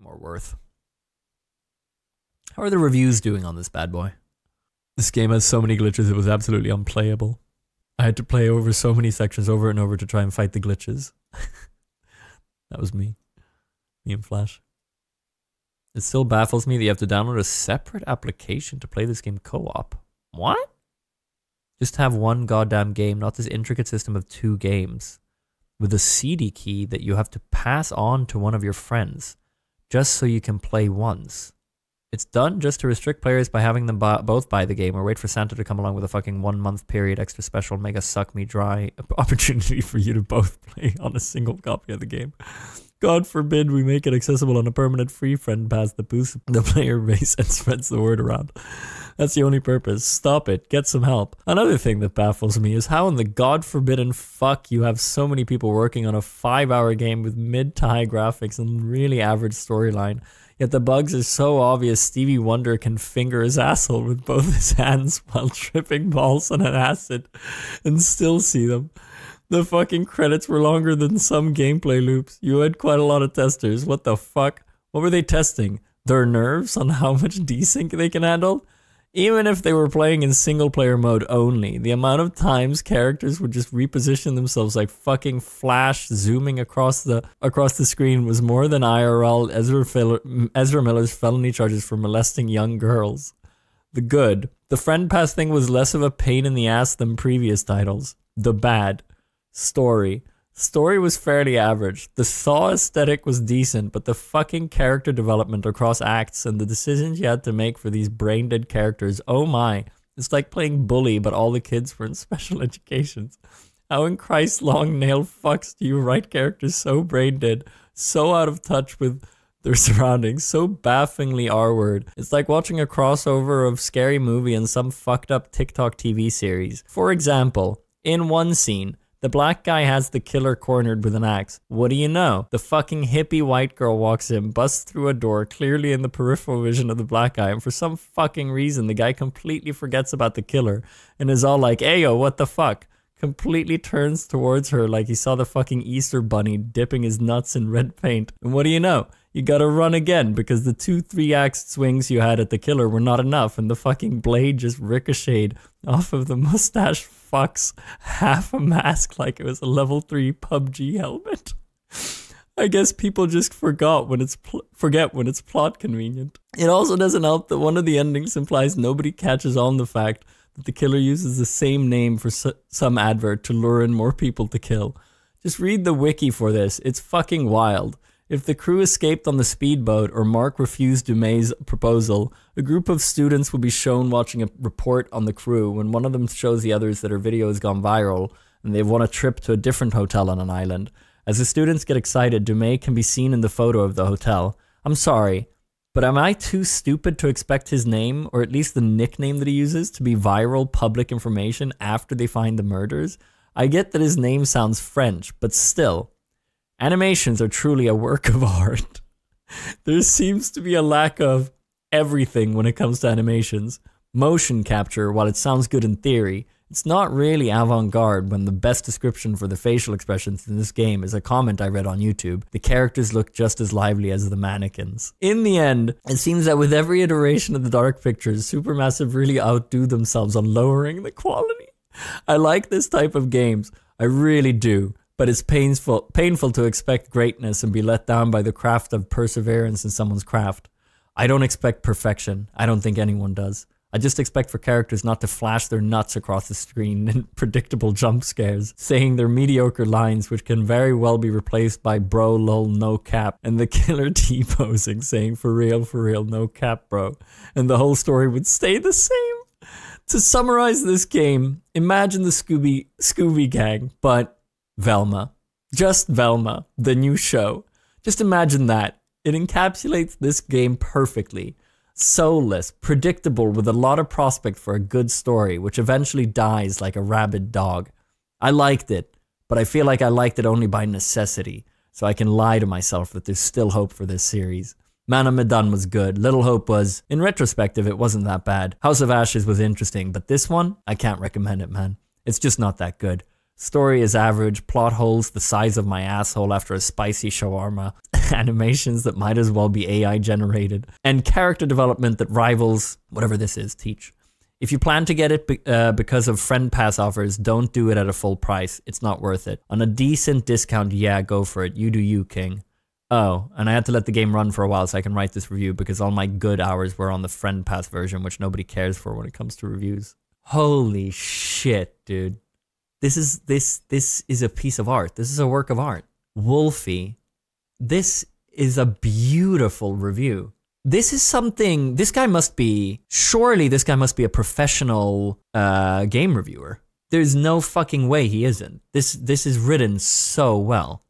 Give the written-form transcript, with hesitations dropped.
more worth. How are the reviews doing on this bad boy? This game has so many glitches, it was absolutely unplayable. I had to play over so many sections over and over to try and fight the glitches. That was me. Me and Flash. It still baffles me that you have to download a separate application to play this game co-op. What? Just have one goddamn game, not this intricate system of 2 games. With a CD key that you have to pass on to one of your friends. Just so you can play once. It's done just to restrict players by having them both buy the game or wait for Santa to come along with a fucking 1 month period extra special mega suck me dry opportunity for you to both play on a single copy of the game. God forbid we make it accessible on a permanent free friend pass that boosts the player base and spreads the word around. That's the only purpose. Stop it. Get some help. Another thing that baffles me is how in the God forbidden fuck you have so many people working on a 5-hour game with mid to high graphics and really average storyline. Yet the bugs are so obvious Stevie Wonder can finger his asshole with both his hands while tripping balls on an acid and still see them. The fucking credits were longer than some gameplay loops. You had quite a lot of testers. What the fuck? What were they testing? Their nerves on how much desync they can handle? Even if they were playing in single player mode only, the amount of times characters would just reposition themselves like fucking Flash zooming across the screen was more than IRL Ezra Miller's felony charges for molesting young girls. The good. The friend pass thing was less of a pain in the ass than previous titles. The bad. Story. Story was fairly average. The Saw aesthetic was decent, but the fucking character development across acts and the decisions you had to make for these brain-dead characters, oh my. It's like playing Bully, but all the kids were in special educations. How in Christ's long nail fucks do you write characters so brain-dead, so out of touch with their surroundings, so bafflingly R-word? It's like watching a crossover of Scary Movie and some fucked up TikTok TV series. For example, in one scene, the black guy has the killer cornered with an axe. What do you know? The fucking hippie white girl walks in, busts through a door, clearly in the peripheral vision of the black guy, and for some fucking reason, the guy completely forgets about the killer, and is all like, "Ayo, what the fuck?" Completely turns towards her like he saw the fucking Easter bunny dipping his nuts in red paint. And what do you know? You gotta run again, because the 2 3-axe swings you had at the killer were not enough, and the fucking blade just ricocheted off of the mustache fuck's half a mask like it was a level 3 PUBG helmet. I guess people just forget when it's plot convenient. It also doesn't help that one of the endings implies nobody catches on the fact that the killer uses the same name for some advert to lure in more people to kill. Just read the wiki for this. It's fucking wild. If the crew escaped on the speedboat or Mark refused Dumay's proposal, a group of students will be shown watching a report on the crew when one of them shows the others that her video has gone viral and they've won a trip to a different hotel on an island. As the students get excited, Dumay can be seen in the photo of the hotel. I'm sorry, but am I too stupid to expect his name, or at least the nickname that he uses, to be viral public information after they find the murders? I get that his name sounds French, but still. Animations are truly a work of art. There seems to be a lack of everything when it comes to animations. Motion capture, while it sounds good in theory, it's not really avant-garde when the best description for the facial expressions in this game is a comment I read on YouTube. The characters look just as lively as the mannequins. In the end, it seems that with every iteration of the Dark Pictures, Supermassive really outdo themselves on lowering the quality. I like this type of games. I really do. But it's painful to expect greatness and be let down by the craft of perseverance in someone's craft. I don't expect perfection. I don't think anyone does. I just expect for characters not to flash their nuts across the screen in predictable jump scares, saying their mediocre lines which can very well be replaced by bro lol no cap, and the killer T-posing saying for real no cap bro, and the whole story would stay the same. To summarize this game, imagine the Scooby Gang, but Velma. Just Velma, the new show. Just imagine that. It encapsulates this game perfectly. Soulless, predictable with a lot of prospect for a good story, which eventually dies like a rabid dog. I liked it, but I feel like I liked it only by necessity, so I can lie to myself that there's still hope for this series. Man of Medan was good. Little Hope was, in retrospective, it wasn't that bad. House of Ashes was interesting, but this one, I can't recommend it, man. It's just not that good. Story is average, plot holes the size of my asshole after a spicy shawarma. animations that might as well be AI generated, and character development that rivals whatever this is, Teach. If you plan to get it because of friend pass offers, don't do it at a full price. It's not worth it. On a decent discount, yeah, go for it. You do you, King. Oh, and I had to let the game run for a while so I can write this review because all my good hours were on the friend pass version, which nobody cares for when it comes to reviews. Holy shit, dude. This is a piece of art. This is a work of art. Wolfie, this is a beautiful review. This is something, surely this guy must be a professional game reviewer. There's no fucking way he isn't. This is written so well.